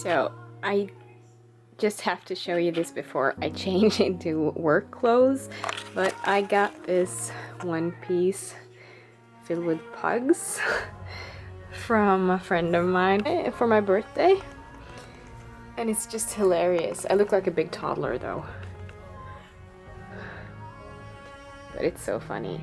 So I just have to show you this before I change into work clothes, but I got this one piece filled with pugs from a friend of mine for my birthday, and it's just hilarious. I look like a big toddler though, but it's so funny.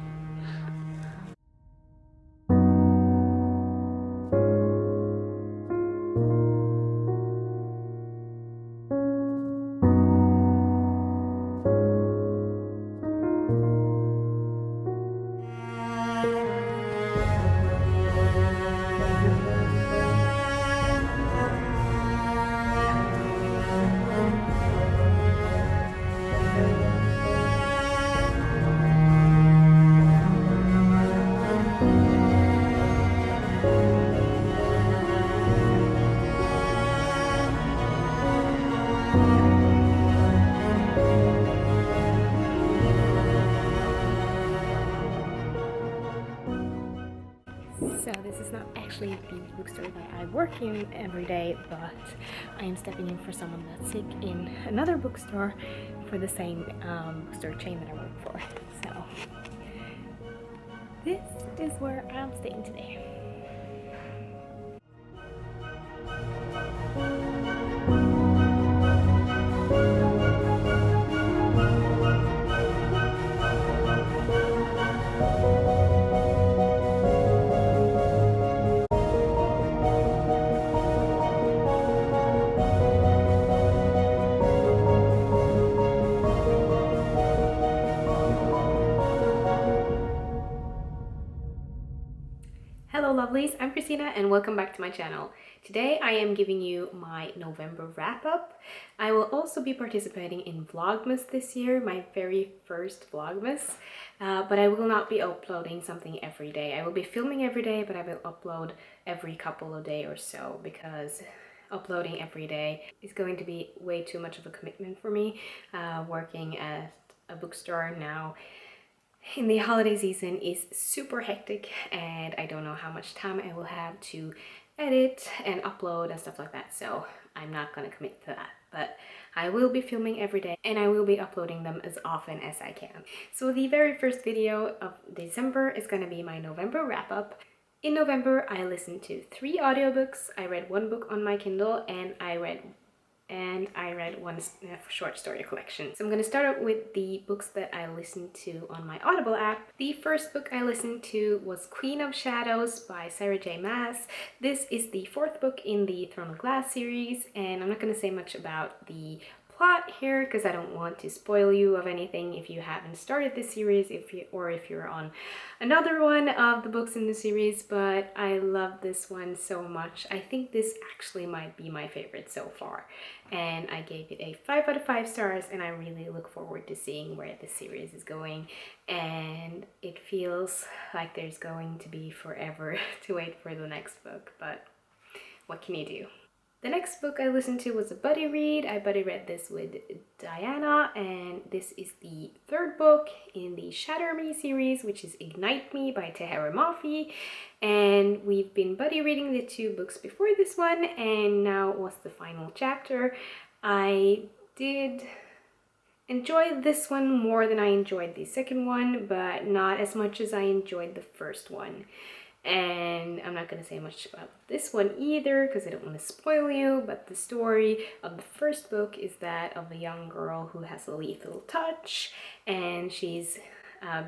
So this is not actually the bookstore that I work in every day, but I am stepping in for someone that's sick in another bookstore for the same bookstore chain that I work for. So this is where I'm staying today. Hello lovelies, I'm Christina and welcome back to my channel. Today I am giving you my November wrap-up. I will also be participating in Vlogmas this year, my very first Vlogmas, but I will not be uploading something every day. I will be filming every day, but I will upload every couple of days or so because uploading every day is going to be way too much of a commitment for me. Working at a bookstore now in the holiday season is super hectic and I don't know how much time I will have to edit and upload and stuff like that, so I'm not gonna commit to that. But I will be filming every day and I will be uploading them as often as I can. So the very first video of December is gonna be my November wrap-up. In November I listened to 3 audiobooks, I read 1 book on my Kindle, and I read one short story collection. So I'm going to start out with the books that I listened to on my Audible app. The first book I listened to was Queen of Shadows by Sarah J. Maas. This is the 4th book in the Throne of Glass series, and I'm not going to say much about the plot here because I don't want to spoil you of anything if you haven't started this series, if you're on another one of the books in the series, but I love this one so much. I think this actually might be my favorite so far, and I gave it a 5 out of 5 stars, and I really look forward to seeing where the series is going, and it feels like there's going to be forever to wait for the next book, but what can you do? The next book I listened to was a buddy read. I buddy read this with Diana, and this is the 3rd book in the Shatter Me series, which is Ignite Me by Tahereh Mafi. And we've been buddy reading the 2 books before this one, and now was the final chapter. I did enjoy this one more than I enjoyed the second one, but not as much as I enjoyed the first one. And I'm not going to say much about this one either because I don't want to spoil you, but the story of the first book is that of a young girl who has a lethal touch, and she's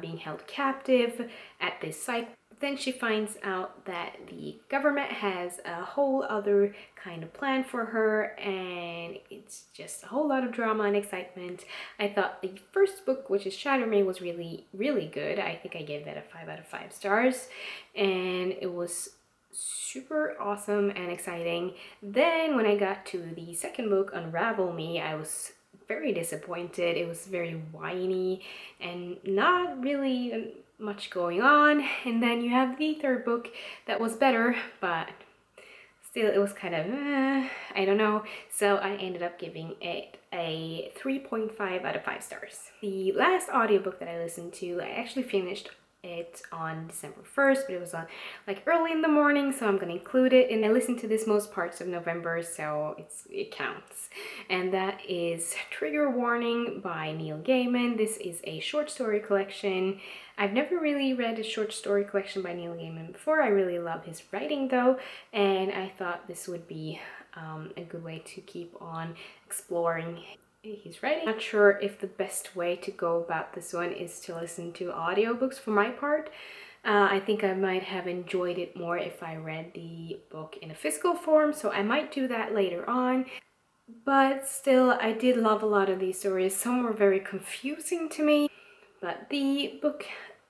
being held captive at this site. Then she finds out that the government has a whole other kind of plan for her, and it's just a whole lot of drama and excitement. I thought the first book, which is Shatter Me, was really, really good. I think I gave that a 5 out of 5 stars, and it was super awesome and exciting. Then when I got to the second book, Unravel Me, I was very disappointed. It was very whiny and not really much going on. And then you have the 3rd book that was better, but still it was kind of I don't know, so I ended up giving it a 3.5 out of 5 stars. The last audiobook that I listened to, I actually finished it on December 1st, but it was on like early in the morning, so I'm gonna include it. And I listened to this most parts of November, so it counts. And that is Trigger Warning by Neil Gaiman. This is a short story collection. I've never really read a short story collection by Neil Gaiman before. I really love his writing though, and I thought this would be a good way to keep on exploring his writing. Not sure if the best way to go about this one is to listen to audiobooks for my part. I think I might have enjoyed it more if I read the book in a physical form, so I might do that later on. But still, I did love a lot of these stories. Some were very confusing to me, but the book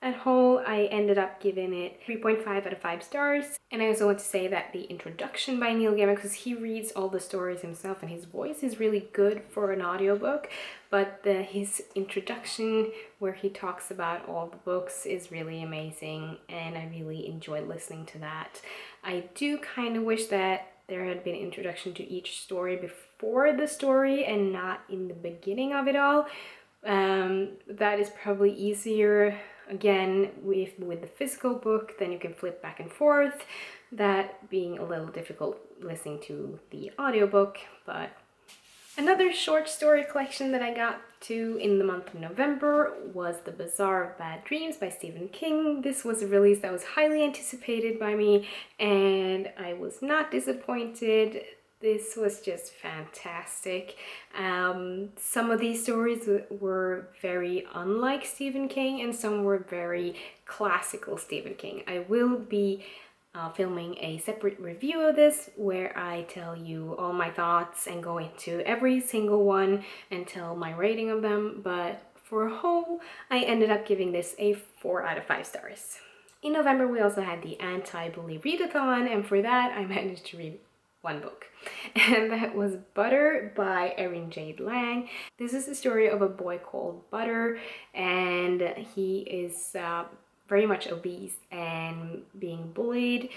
at whole, I ended up giving it 3.5 out of 5 stars. And I also want to say that the introduction by Neil Gaiman, because he reads all the stories himself and his voice is really good for an audiobook, but his introduction where he talks about all the books is really amazing, and I really enjoyed listening to that. I do kind of wish that there had been an introduction to each story before the story and not in the beginning of it all. That is probably easier. Again, with the physical book, then you can flip back and forth. That being a little difficult listening to the audiobook. But another short story collection that I got to in the month of November was The Bazaar of Bad Dreams by Stephen King. This was a release that was highly anticipated by me, and I was not disappointed. This was just fantastic. Some of these stories were very unlike Stephen King, and some were very classical Stephen King. I will be filming a separate review of this where I tell you all my thoughts and go into every single one and tell my rating of them, but for a whole, I ended up giving this a 4 out of 5 stars. In November, we also had the Anti-Bully Readathon, and for that, I managed to read one book, and that was Butter by Erin Jade Lange. This is the story of a boy called Butter, and he is very much obese and being bullied.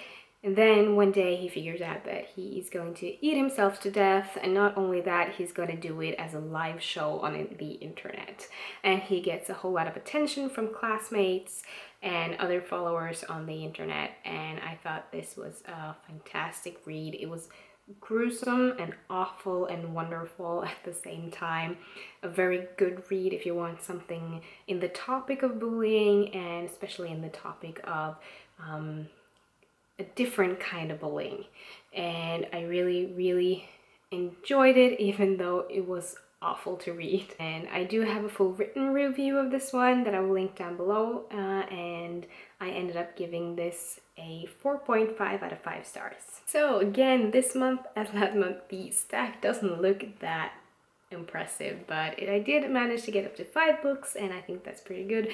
And then one day he figures out that he is going to eat himself to death, and not only that, he's going to do it as a live show on the internet. And he gets a whole lot of attention from classmates and other followers on the internet, and I thought this was a fantastic read. It was gruesome and awful and wonderful at the same time. A very good read if you want something in the topic of bullying, and especially in the topic of a different kind of bullying. And I really enjoyed it, even though it was awful to read. And I do have a full written review of this one that I will link down below, and I ended up giving this a 4.5 out of 5 stars. So again, this month as last month, the stack doesn't look that impressive, but I did manage to get up to 5 books, and I think that's pretty good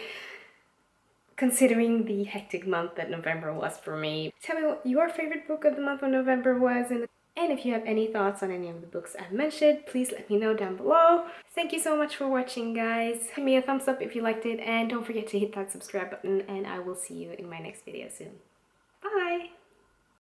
considering the hectic month that November was for me. Tell me what your favorite book of the month of November was, and if you have any thoughts on any of the books I've mentioned, please let me know down below. Thank you so much for watching, guys. Give me a thumbs up if you liked it, and don't forget to hit that subscribe button, and I will see you in my next video soon.